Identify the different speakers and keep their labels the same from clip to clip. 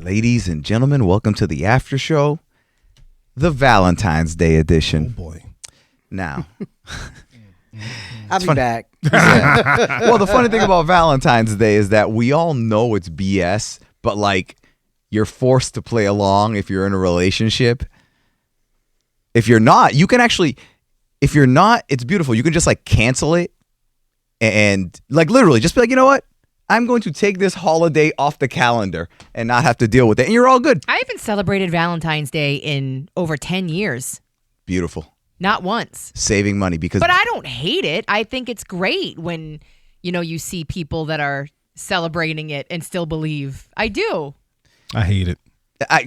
Speaker 1: Ladies and gentlemen, welcome to the after show, the Valentine's Day edition.
Speaker 2: Oh boy.
Speaker 1: Now,
Speaker 3: I'll be back.
Speaker 1: Yeah. Well, the funny thing about Valentine's Day is that we all know it's BS, but like you're forced to play along if you're in a relationship. If you're not, you can actually, if you're not, it's beautiful. You can just like cancel it and like literally just be like, you know what? I'm going to take this holiday off the calendar and not have to deal with it. And you're all good.
Speaker 4: I haven't celebrated Valentine's Day in over 10 years.
Speaker 1: Beautiful.
Speaker 4: Not once.
Speaker 1: Saving money because...
Speaker 4: But I don't hate it. I think it's great when, you see people that are celebrating it and still believe. I do.
Speaker 2: I hate it.
Speaker 4: A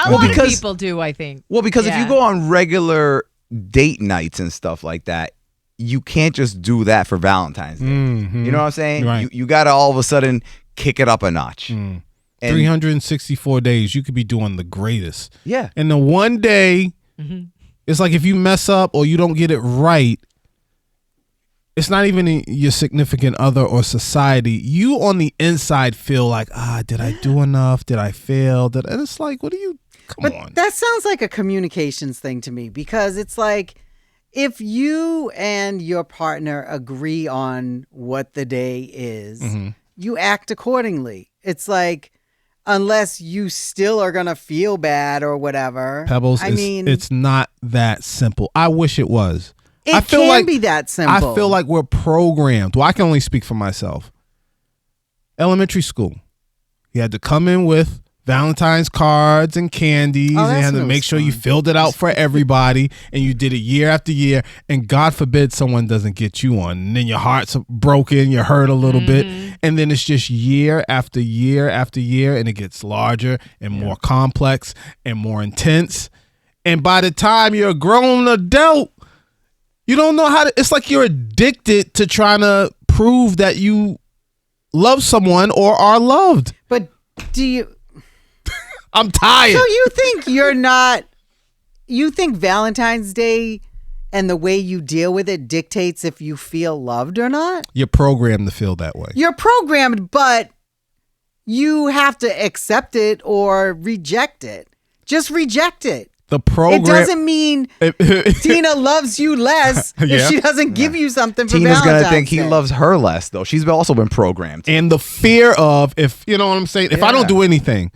Speaker 4: lot of people do, I think.
Speaker 1: Well, because if you go on regular date nights and stuff like that, you can't just do that for Valentine's Day.
Speaker 2: Mm-hmm.
Speaker 1: You know what I'm saying?
Speaker 2: Right.
Speaker 1: You got to all of a sudden kick it up a notch.
Speaker 2: 364 days, you could be doing the greatest.
Speaker 1: Yeah.
Speaker 2: And the one day, it's like if you mess up or you don't get it right, it's not even your significant other or society. You on the inside feel like, did I do enough? Did I fail? And it's like, what are you, come on.
Speaker 3: That sounds like a communications thing to me because it's like, if you and your partner agree on what the day is, you act accordingly. It's like, unless you still are going to feel bad or whatever.
Speaker 2: Pebbles, it's not that simple. I wish it was.
Speaker 3: It can be that simple.
Speaker 2: I feel like we're programmed. Well, I can only speak for myself. Elementary school. You had to come in with Valentine's cards and candies and you had to make sure you filled it out for everybody and you did it year after year and God forbid someone doesn't get you on and then your heart's broken, you hurt a little bit and then it's just year after year after year and it gets larger and more complex and more intense and by the time you're a grown adult you don't know how to, it's like you're addicted to trying to prove that you love someone or are loved.
Speaker 3: But do you...
Speaker 2: I'm tired.
Speaker 3: So you think Valentine's Day and the way you deal with it dictates if you feel loved or not?
Speaker 2: You're programmed to feel that way.
Speaker 3: You're programmed, but you have to accept it or reject it. Just reject it.
Speaker 2: The program.
Speaker 3: It doesn't mean Tina loves you less if she doesn't give you something for
Speaker 1: Tina's
Speaker 3: Valentine's
Speaker 1: going to think he
Speaker 3: Day.
Speaker 1: loves her less, though. She's also been programmed.
Speaker 2: And the fear of, if you know what I'm saying, if I don't do anything,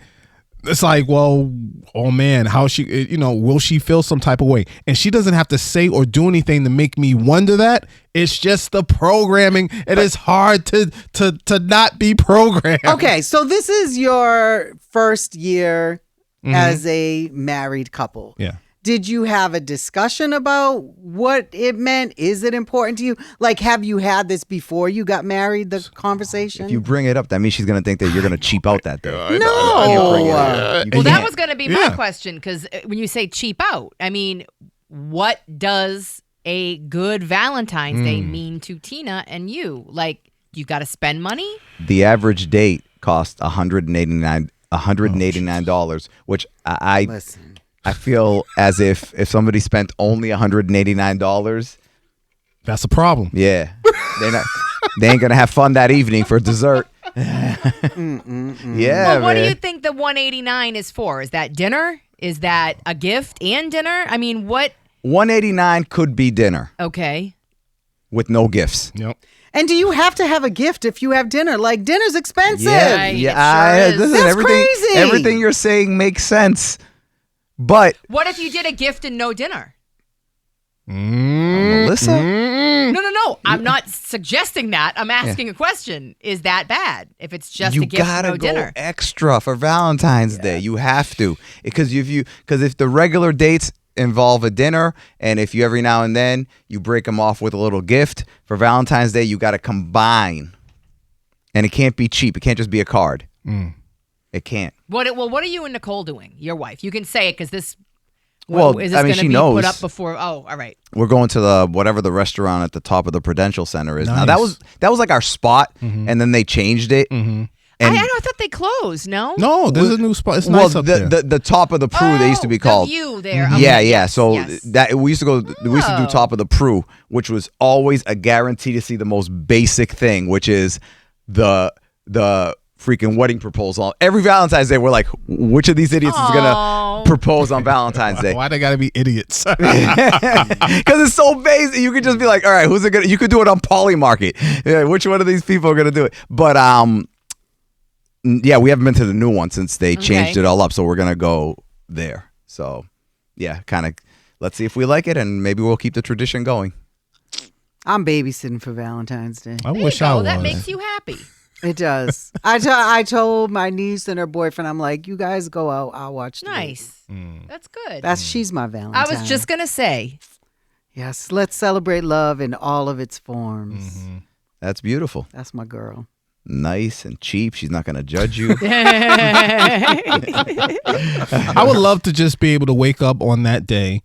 Speaker 2: it's like, well, oh man, how she, will she feel some type of way? And she doesn't have to say or do anything to make me wonder that. It's just the programming. It is hard to not be programmed.
Speaker 3: Okay, so this is your first year as a married couple.
Speaker 2: Yeah.
Speaker 3: Did you have a discussion about what it meant? Is it important to you? Like, have you had this before you got married, the conversation?
Speaker 1: If you bring it up, that means she's going to think that you're going to cheap out that day.
Speaker 3: No.
Speaker 4: Well, that was going to be my question because when you say cheap out, I mean, what does a good Valentine's Day mean to Tina and you? Like, you got to spend money?
Speaker 1: The average date cost $189, which
Speaker 3: Listen.
Speaker 1: I feel as if somebody spent only $189,
Speaker 2: that's a problem.
Speaker 1: Yeah, they ain't gonna have fun that evening for dessert. Yeah.
Speaker 4: Well, what do you think the $189 is for? Is that dinner? Is that a gift and dinner? I mean, what?
Speaker 1: $189 could be dinner.
Speaker 4: Okay.
Speaker 1: With no gifts.
Speaker 2: Yep.
Speaker 3: And do you have to have a gift if you have dinner? Like, dinner's expensive.
Speaker 1: That's
Speaker 3: crazy.
Speaker 1: Everything you're saying makes sense. But
Speaker 4: what if you did a gift and no dinner?
Speaker 1: Melissa?
Speaker 4: No. I'm not suggesting that. I'm asking a question. Is that bad if it's just a gift and no dinner?
Speaker 1: You gotta go extra for Valentine's Day. You have to. Because if the regular dates involve a dinner, and if you every now and then you break them off with a little gift, for Valentine's Day you got to combine. And it can't be cheap. It can't just be a card. It can't.
Speaker 4: What are you and Nicole doing? Your wife. You can say it because this.
Speaker 1: Well,
Speaker 4: is this going to be
Speaker 1: knows.
Speaker 4: put up before? Oh, all right.
Speaker 1: We're going to the restaurant at the top of the Prudential Center is.
Speaker 2: Nice.
Speaker 1: Now that was like our spot, and then they changed it.
Speaker 4: I thought they closed. No.
Speaker 2: No, there's a new spot. It's nice up there.
Speaker 1: The top of the Pru they used to be called.
Speaker 4: The view there.
Speaker 1: Yeah. So that we used to do top of the Pru, which was always a guarantee to see the most basic thing, which is the freaking wedding proposal. Every Valentine's Day, we're like, which of these idiots is gonna propose on Valentine's Day?
Speaker 2: Why they gotta be idiots?
Speaker 1: Because it's so basic. You could just be like, all right, who's it gonna? You could do it on Polymarket. Yeah, which one of these people are gonna do it? But yeah, we haven't been to the new one since they changed it all up. So we're gonna go there. So yeah, kind of. Let's see if we like it, and maybe we'll keep the tradition going.
Speaker 3: I'm babysitting for Valentine's Day.
Speaker 2: I wish I was.
Speaker 4: That makes you happy.
Speaker 3: It does. I told my niece and her boyfriend, I'm like, you guys go out. I'll watch the
Speaker 4: Nice. That's good.
Speaker 3: She's my Valentine.
Speaker 4: I was just going to say.
Speaker 3: Yes, let's celebrate love in all of its forms.
Speaker 1: Mm-hmm. That's beautiful.
Speaker 3: That's my girl.
Speaker 1: Nice and cheap. She's not going to judge you.
Speaker 2: I would love to just be able to wake up on that day.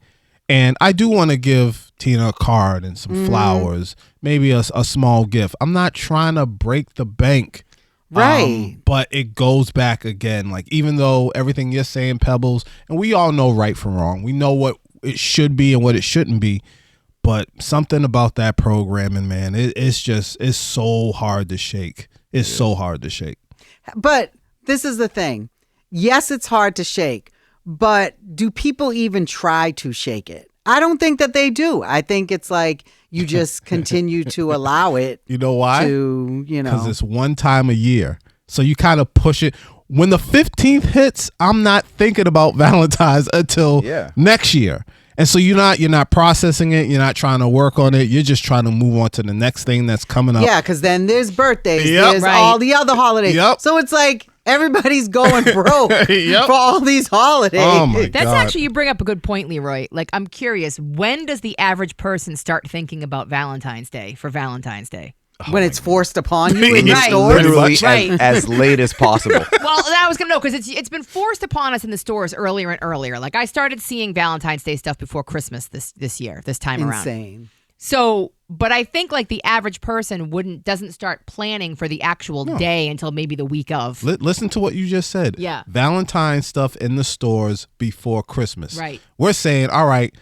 Speaker 2: And I do want to give Tina a card and some flowers, maybe a small gift. I'm not trying to break the bank.
Speaker 3: Right.
Speaker 2: But it goes back again. Like, even though everything you're saying, Pebbles, and we all know right from wrong. We know what it should be and what it shouldn't be. But something about that programming, man, it's so hard to shake. It's so hard to shake.
Speaker 3: But this is the thing. Yes, it's hard to shake. But do people even try to shake it? I don't think that they do. I think it's like you just continue to allow it.
Speaker 2: You know why?
Speaker 3: Because
Speaker 2: it's one time a year. So you kind of push it. When the 15th hits, I'm not thinking about Valentine's until next year. And so you're not processing it. You're not trying to work on it. You're just trying to move on to the next thing that's coming up.
Speaker 3: Yeah, because then there's birthdays. There's all the other holidays. So it's like everybody's going broke for all these holidays.
Speaker 2: Oh my
Speaker 4: That's
Speaker 2: God.
Speaker 4: actually, you bring up a good point, Leroy. Like, I'm curious, when does the average person start thinking about Valentine's Day for Valentine's Day?
Speaker 3: When it's forced upon you in the
Speaker 4: Right.
Speaker 3: store.
Speaker 1: Literally
Speaker 4: Right.
Speaker 1: as late as possible.
Speaker 4: Well, I was gonna know because it's been forced upon us in the stores earlier and earlier. Like, I started seeing Valentine's Day stuff before Christmas this time around.
Speaker 3: Insane.
Speaker 4: So, but I think like the average person doesn't start planning for the actual day until maybe the week of.
Speaker 2: Listen to what you just said.
Speaker 4: Yeah.
Speaker 2: Valentine's stuff in the stores before Christmas.
Speaker 4: Right.
Speaker 2: We're saying, all right,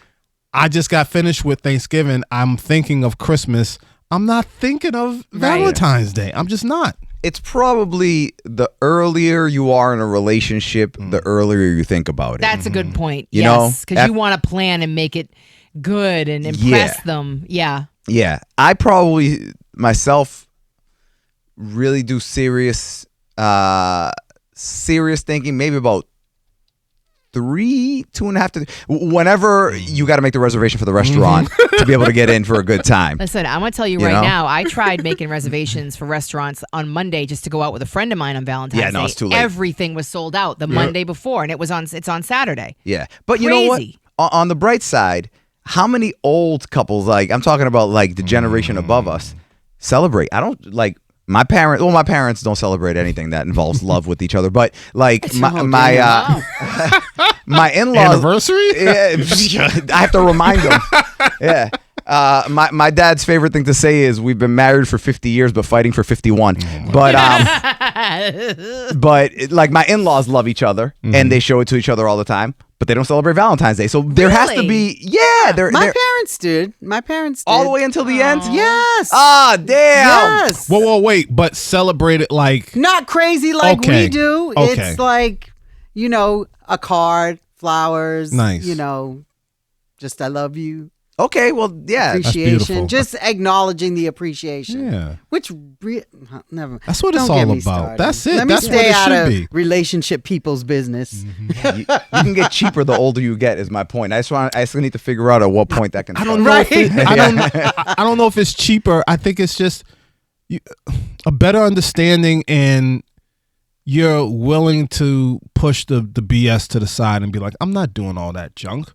Speaker 2: I just got finished with Thanksgiving. I'm thinking of Christmas. I'm not thinking of Valentine's Day. I'm just not.
Speaker 1: It's probably the earlier you are in a relationship, the earlier you think about it.
Speaker 4: That's a good point.
Speaker 1: You know,
Speaker 4: yes, because you want to plan and make it good and impress them. Yeah.
Speaker 1: Yeah. I probably myself really do serious thinking, maybe about 2.5 whenever you got to make the reservation for the restaurant to be able to get in for a good time.
Speaker 4: Listen, I'm going to tell you right now, I tried making reservations for restaurants on Monday just to go out with a friend of mine on Valentine's Day.
Speaker 1: It's too late.
Speaker 4: Everything was sold out the Monday before, and it's on Saturday.
Speaker 1: Yeah. But you know what? On the bright side, how many old couples, like I'm talking about like the generation above us, celebrate? I don't like my parents don't celebrate anything that involves love with each other, but like my in-laws
Speaker 2: anniversary.
Speaker 1: I have to remind them. Yeah. My dad's favorite thing to say is we've been married for 50 years but fighting for 51. But like my in-laws love each other and they show it to each other all the time, but they don't celebrate Valentine's Day. So there has to be
Speaker 3: my parents did. My parents did.
Speaker 1: All the way until the end?
Speaker 3: Yes.
Speaker 1: Ah, damn.
Speaker 3: Yes.
Speaker 2: Whoa, wait, but celebrate it like
Speaker 3: not crazy like we do.
Speaker 2: Okay.
Speaker 3: It's like, a card, flowers,
Speaker 2: nice.
Speaker 3: Just I love you.
Speaker 1: Okay, well, yeah.
Speaker 3: Appreciation. Just acknowledging the appreciation.
Speaker 2: Yeah.
Speaker 3: Which, never.
Speaker 2: That's what it's
Speaker 3: Don't get
Speaker 2: all
Speaker 3: me
Speaker 2: about.
Speaker 3: started.
Speaker 2: That's it.
Speaker 3: Let me
Speaker 2: That's
Speaker 3: stay
Speaker 2: what it
Speaker 3: out
Speaker 2: should
Speaker 3: of
Speaker 2: be.
Speaker 3: relationship people's business.
Speaker 1: You can get cheaper the older you get is my point. I still need to figure out at what point that can
Speaker 2: I
Speaker 1: start.
Speaker 2: don't know. I don't know if it's cheaper. I think it's just a better understanding, and you're willing to push the BS to the side and be like, I'm not doing all that junk.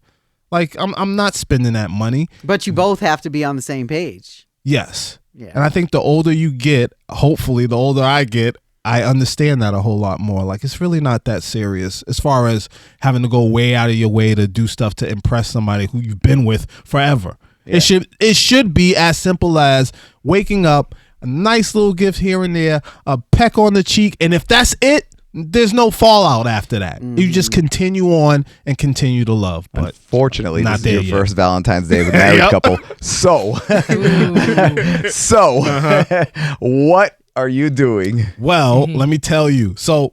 Speaker 2: Like, I'm not spending that money.
Speaker 3: But you both have to be on the same page.
Speaker 2: Yes.
Speaker 3: Yeah.
Speaker 2: And I think the older you get, hopefully the older I get, I understand that a whole lot more. Like, it's really not that serious as far as having to go way out of your way to do stuff to impress somebody who you've been with forever. Yeah. It should be as simple as waking up, a nice little gift here and there, a peck on the cheek, and if that's it, there's no fallout after that. You just continue on and continue to love. But
Speaker 1: unfortunately,
Speaker 2: not
Speaker 1: this is your first Valentine's Day with a married couple. So, what are you doing?
Speaker 2: Well, let me tell you. So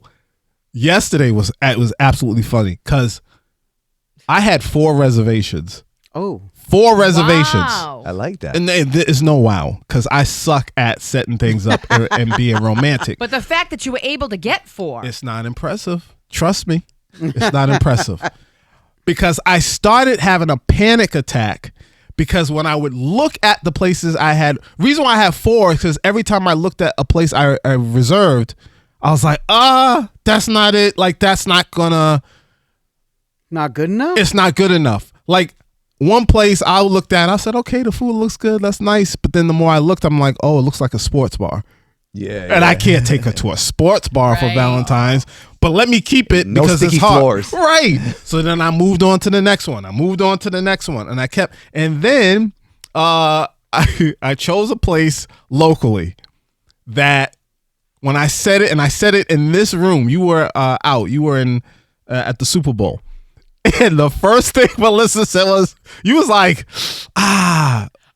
Speaker 2: yesterday was absolutely funny because I had 4 reservations.
Speaker 3: Oh.
Speaker 2: 4 reservations.
Speaker 4: Wow.
Speaker 1: I like that.
Speaker 2: And there is no wow because I suck at setting things up and being romantic.
Speaker 4: But the fact that you were able to get 4.
Speaker 2: It's not impressive. Trust me. It's not impressive. Because I started having a panic attack because when I would look at the places I had, reason why I have 4 is because every time I looked at a place I reserved, I was like, that's not it. Like, that's not gonna.
Speaker 3: Not good enough?
Speaker 2: It's not good enough. Like, one place I looked at, I said, okay, the food looks good. That's nice. But then the more I looked, I'm like, oh, it looks like a sports bar.
Speaker 1: Yeah.
Speaker 2: And I can't take her to a sports bar for Valentine's, but let me keep it
Speaker 1: No
Speaker 2: because
Speaker 1: sticky
Speaker 2: it's hard.
Speaker 1: floors.
Speaker 2: Right. So then I moved on to the next one. And I kept, and then I chose a place locally that when I said it, and I said it in this room, you were out, you were in at the Super Bowl. And the first thing Melissa said was, you was like,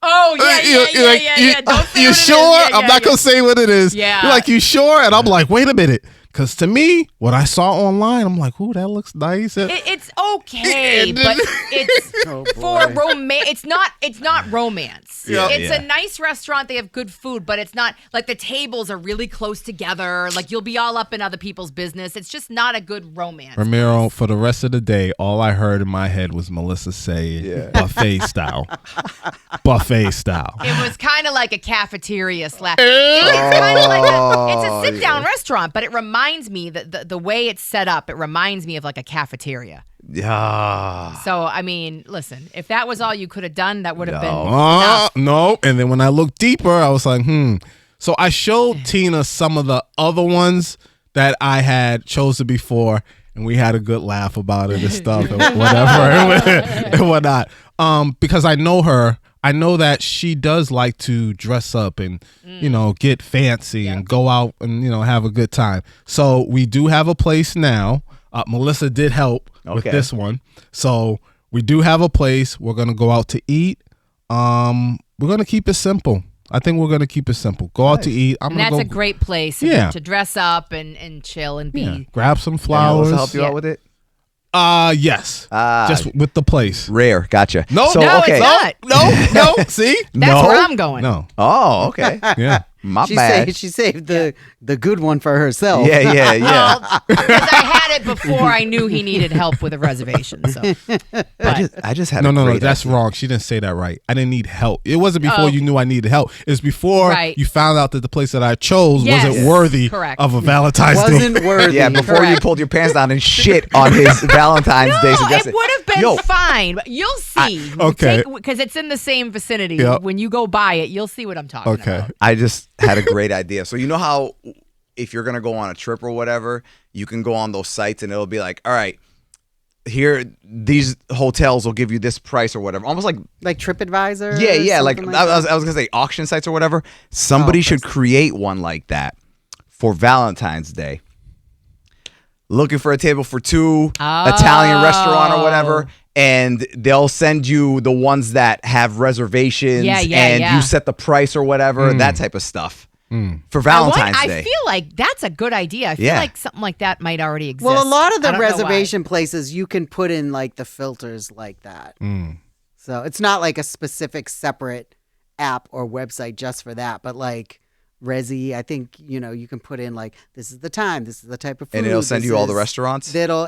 Speaker 4: Oh, yeah. Don't say
Speaker 2: you
Speaker 4: what
Speaker 2: sure?
Speaker 4: it is.
Speaker 2: I'm not going to say what it is.
Speaker 4: Yeah.
Speaker 2: You're like, you sure? And I'm like, wait a minute. Because to me, what I saw online, I'm like, ooh, that looks nice.
Speaker 4: It's okay, but it's for romance. It's not romance.
Speaker 2: Yeah.
Speaker 4: It's a nice restaurant. They have good food, but it's not like the tables are really close together. Like you'll be all up in other people's business. It's just not a good romance.
Speaker 2: Ramiro, for the rest of the day, all I heard in my head was Melissa say buffet style. Buffet style.
Speaker 4: It was kind of like a cafeteria slash. It's kind of like it's a sit-down restaurant, but it reminds me that the way it's set up, it reminds me of like a cafeteria.
Speaker 1: Yeah.
Speaker 4: So, I mean, listen, if that was all you could have done, that would have been enough.
Speaker 2: No. And then when I looked deeper, I was like, So I showed Tina some of the other ones that I had chosen before, and we had a good laugh about it and stuff and whatever and whatnot. Because I know her. I know that she does like to dress up and, get fancy and go out and, have a good time. So we do have a place now. Melissa did help with this one. So we do have a place. We're going to go out to eat. We're going to keep it simple. I think we're going to keep it simple. Go out to eat.
Speaker 4: And that's a great place to dress up and chill and be.
Speaker 2: Yeah. Grab some flowers.
Speaker 1: Melissa help you out with it?
Speaker 2: Yes. Just with the place.
Speaker 1: Rare. Gotcha.
Speaker 2: No,
Speaker 1: so,
Speaker 4: no,
Speaker 1: okay.
Speaker 4: it's not.
Speaker 2: No. See?
Speaker 4: That's where I'm going.
Speaker 2: No.
Speaker 1: Oh, okay.
Speaker 2: Yeah.
Speaker 1: My bad.
Speaker 3: She saved the good one for herself.
Speaker 1: Yeah.
Speaker 4: Well, because I had it before I knew he needed help with a reservation. So,
Speaker 1: I just had
Speaker 2: No, that's wrong. She didn't say that right. I didn't need help. It wasn't before you knew I needed help. It was before you found out that the place that I chose wasn't worthy of a Valentine's Day.
Speaker 3: Wasn't worthy.
Speaker 1: Yeah, before you pulled your pants down and shit on his Valentine's Day suggestion.
Speaker 4: It would have been fine. But you'll see.
Speaker 2: Okay.
Speaker 4: Because it's in the same vicinity. Yep. When you go by it, you'll see what I'm talking about.
Speaker 1: I just had a great idea. So you know how if you're going to go on a trip or whatever, you can go on those sites and it'll be like, all right, here, these hotels will give you this price or whatever. Almost like
Speaker 3: TripAdvisor?
Speaker 1: Yeah. Like I was going to say auction sites or whatever. Somebody should create one like that for Valentine's Day. Looking for a table for 2, Italian restaurant or whatever. And they'll send you the ones that have reservations you set the price or whatever, that type of stuff for Valentine's Day.
Speaker 4: I feel like that's a good idea. I feel like something like that might already exist.
Speaker 3: Well, a lot of the reservation places, you can put in like the filters like that. So it's not like a specific separate app or website just for that, but like Resi, I think, you can put in like, this is the time, this is the type of food.
Speaker 1: And it'll send you all the restaurants?
Speaker 3: It'll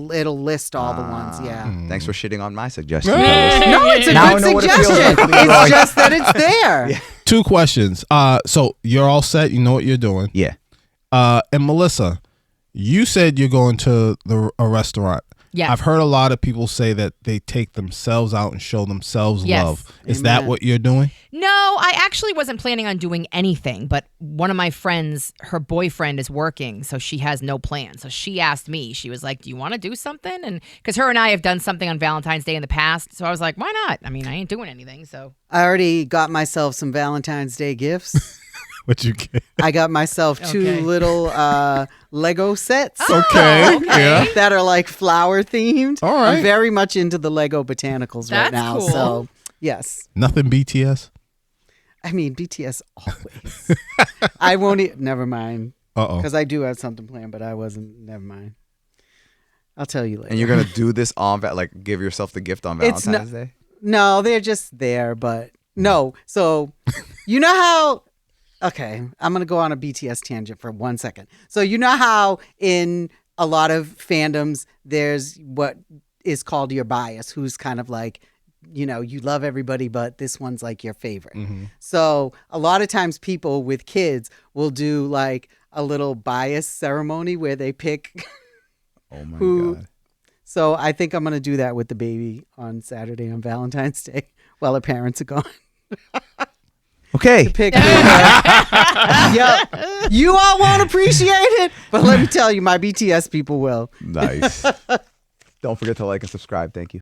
Speaker 3: list all the ones,
Speaker 1: Thanks for shitting on my suggestion.
Speaker 3: No, it's a good suggestion. It's just that it's there.
Speaker 1: Yeah.
Speaker 2: 2 questions. So you're all set. You know what you're doing.
Speaker 1: Yeah.
Speaker 2: And Melissa, you said you're going to a restaurant.
Speaker 4: Yeah.
Speaker 2: I've heard a lot of people say that they take themselves out and show themselves love. Is that what you're doing?
Speaker 4: No, I actually wasn't planning on doing anything, but one of my friends, her boyfriend is working, so she has no plan. So she asked me, she was like, do you want to do something? And because her and I have done something on Valentine's Day in the past, so I was like, why not? I mean, I ain't doing anything, so.
Speaker 3: I already got myself some Valentine's Day gifts.
Speaker 2: What you get?
Speaker 3: I got myself 2 little Lego sets.
Speaker 2: Okay.
Speaker 3: That are like flower themed.
Speaker 2: All right.
Speaker 3: I'm very much into the Lego botanicals right
Speaker 4: That's
Speaker 3: now.
Speaker 4: cool.
Speaker 3: So, yes.
Speaker 2: Nothing BTS?
Speaker 3: I mean, BTS always. I won't. Never mind. Because I do have something planned, but I wasn't. Never mind. I'll tell you later.
Speaker 1: And you're gonna do this on give yourself the gift on Valentine's Day?
Speaker 3: No, they're just there, but no. So you know how? Okay, I'm gonna go on a BTS tangent for 1 second. So you know how in a lot of fandoms there's what is called your bias, who's kind of like, you love everybody, but this one's like your favorite. Mm-hmm. So a lot of times people with kids will do like a little bias ceremony where they pick
Speaker 1: oh my God.
Speaker 3: So I think I'm going to do that with the baby on Saturday on Valentine's Day while her parents are gone.
Speaker 1: Okay.
Speaker 3: Yeah, you all won't appreciate it, but let me tell you, my BTS people will.
Speaker 1: Nice. Don't forget to like and subscribe. Thank you.